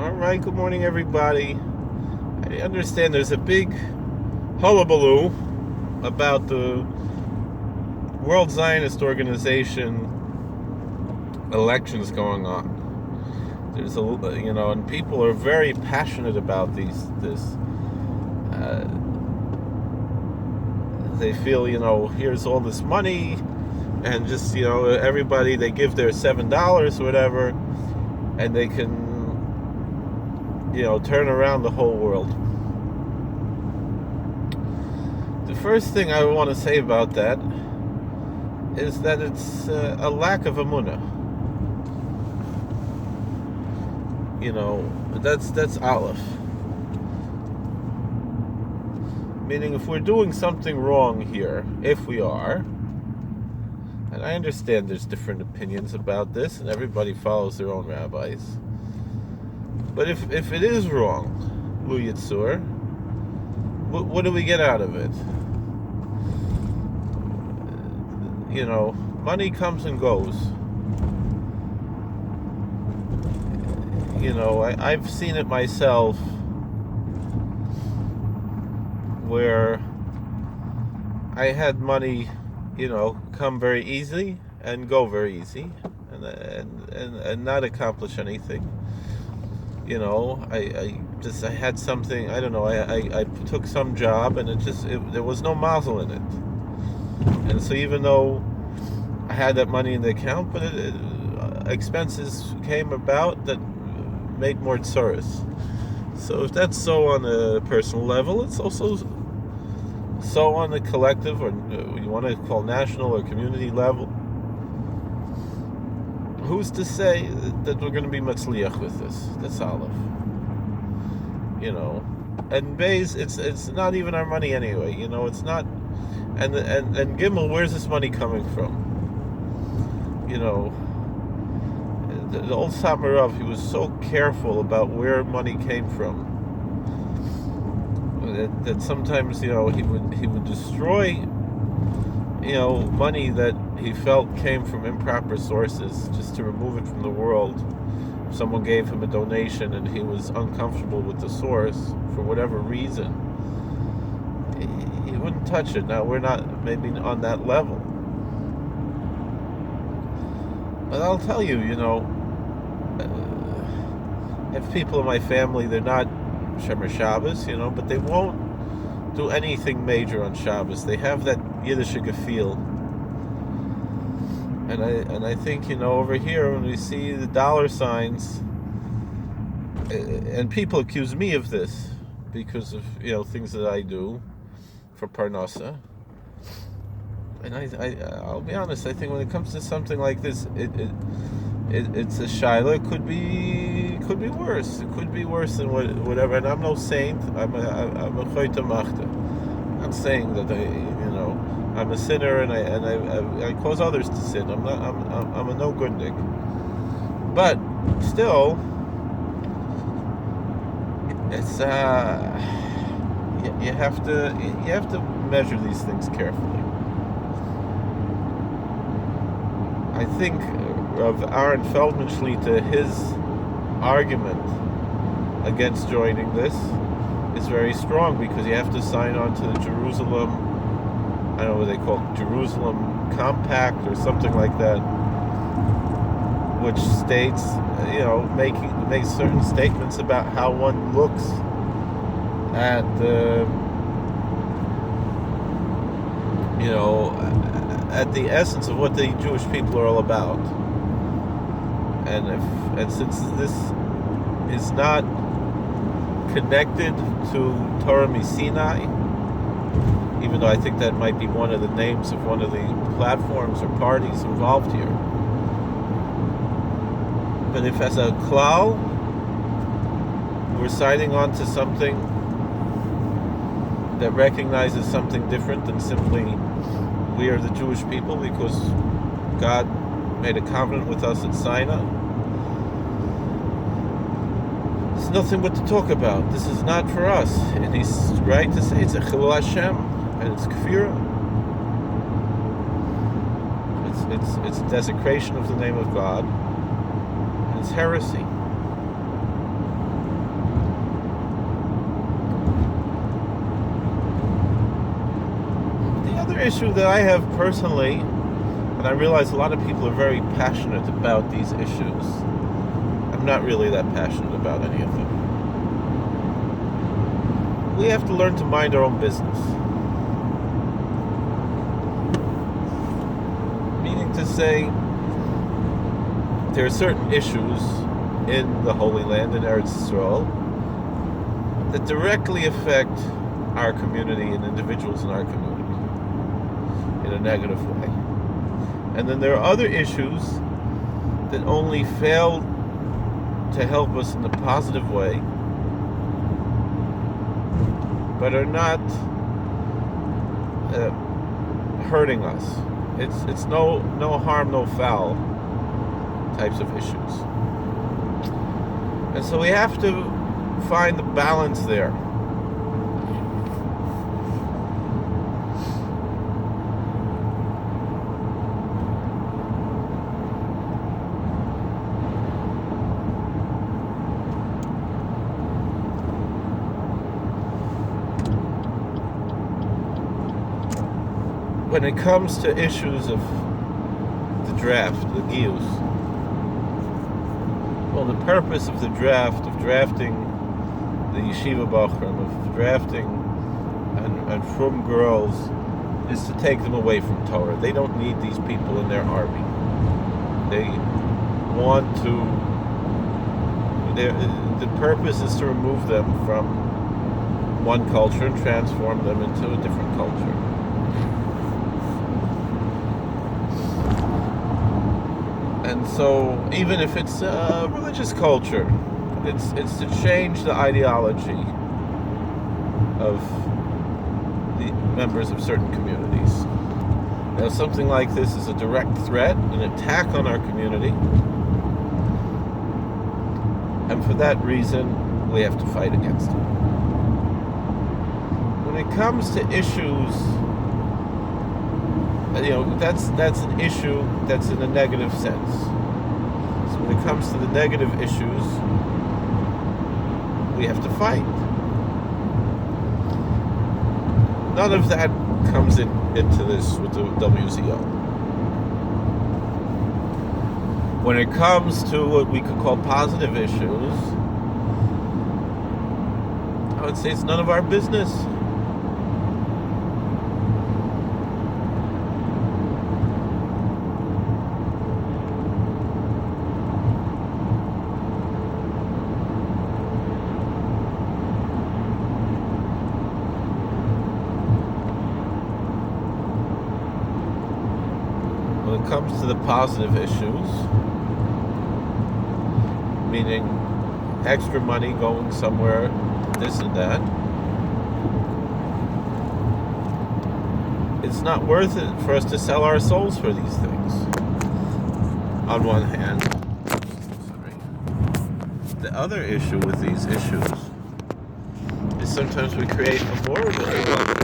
All right, good morning, everybody. I understand there's a big hullabaloo about the World Zionist Organization elections going on. There's and people are very passionate about this. Uh, they feel, here's all this money, and just, everybody, they give their $7 or whatever, and they can turn around the whole world. The first thing I want to say about that is that it's a lack of emunah. That's aleph. Meaning, if we're doing something wrong here, if we are, and I understand there's different opinions about this, and everybody follows their own rabbis. But if it is wrong, Lu Yitzur, what do we get out of it? Money comes and goes. I've seen it myself where I had money, come very easy and go very easy, and not accomplish anything. I had something, I don't know, I took some job, and there was no mazel in it. And so even though I had that money in the account, but expenses came about that made more tsuris. So if that's so on a personal level, it's also so on the collective, or you want to call national or community level. Who's to say that we're going to be matzliach with this? That's aleph. And beis, it's not even our money anyway. It's not. And Gimel, where's this money coming from? The old Samarav, he was so careful about where money came from that sometimes he would destroy money that he felt came from improper sources, just to remove it from the world. If someone gave him a donation and he was uncomfortable with the source for whatever reason, he wouldn't touch it. Now, we're not maybe on that level, but I'll tell you, I have people in my family, they're not Shemer Shabbos, but they won't do anything major on Shabbos. They have that Yiddish gefühl. And I think, over here, when we see the dollar signs, and people accuse me of this because of, things that I do for Parnassa. And I'll be honest, I think when it comes to something like this, it's a shaila. It could be worse. It could be worse than whatever. And I'm no saint. I'm a choyta machta. I'm saying that I'm a sinner, and I cause others to sin. I'm a no goodnik. But still, it's you have to measure these things carefully. I think of Aaron Feldman Shlita, his argument against joining this is very strong, because you have to sign on to the Jerusalem, I don't know what they call it, Jerusalem Compact or something like that, which states, makes certain statements about how one looks at at the essence of what the Jewish people are all about. And since this is not connected to Torah Misinai, even though I think that might be one of the names of one of the platforms or parties involved here, but if as a klal we're signing on to something that recognizes something different than simply we are the Jewish people because God made a covenant with us at Sinai, there's nothing but to talk about. This is not for us. And he's right to say it's a chilul Hashem, and it's kfirah. It's desecration of the name of God, and it's heresy. issue that I have personally, and I realize a lot of people are very passionate about these issues. I'm not really that passionate about any of them. We have to learn to mind our own business. Meaning to say, there are certain issues in the Holy Land, in Eretz Yisrael, that directly affect our community and individuals in our community in a negative way. And then there are other issues that only fail to help us in a positive way, but are not hurting us. It's no harm, no foul types of issues. And so we have to find the balance there. When it comes to issues of the draft, the giyus, well, the purpose of the draft, of drafting the yeshiva bachrim, of drafting and from girls, is to take them away from Torah. They don't need these people in their army. They want to. The purpose is to remove them from one culture and transform them into a different culture. And so, even if it's a religious culture, it's to change the ideology of the members of certain communities. Now, something like this is a direct threat, an attack on our community, and for that reason, we have to fight against it. When it comes to issues, that's an issue that's in a negative sense. So when it comes to the negative issues, we have to fight. None of that comes into this with the WZO. When it comes to what we could call positive issues, I would say it's none of our business. When it comes to the positive issues, meaning extra money going somewhere, this and that, it's not worth it for us to sell our souls for these things. On one hand, the other issue with these issues is sometimes we create a more of a